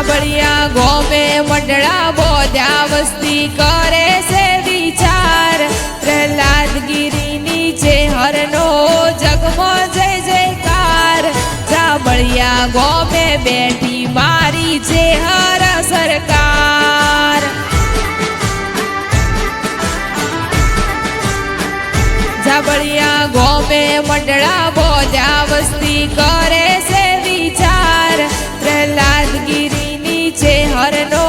जाबड़िया गोमे मंडला बोध्या वस्ती करे से विचार प्रहलाद गिरी नीचे हरनो जगमो जय जयकार जाबड़िया गोमे बैठी मारी छे हर सरकार जाबड़िया गोमे मंडला बोध्या वस्ती करे से विचार प्रहलाद गिरी नीचे हरनो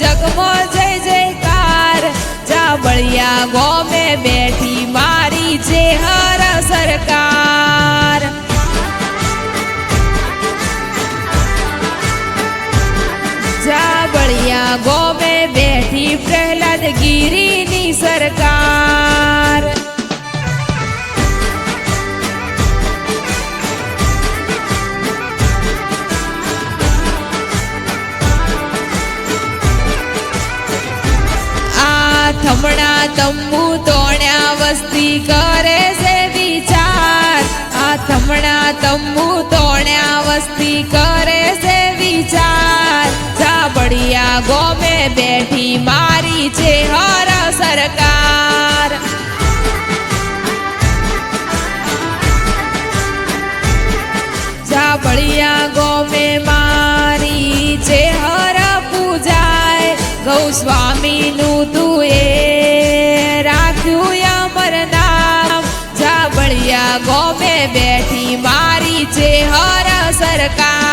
जगमो जय जयकार जाबड़िया गोमे बैठी मारी छे हर सरकार जाबड़िया गोमे बैठी प्रहलाद गिरी नी सरकार थमणा तंबू तोण्या वस्ती करे से विचार आ थमणा तंबू तोण्या वस्ती करे से विचार जाबड़िया गोमे बैठी मारी छे हर सरकार जाबड़िया गोमे मारी छे हर पूजाय गौस्वामी नु तुए राख्यू अमर नाम जाबड़िया गोमे बैठी मारी छे हर सरकार।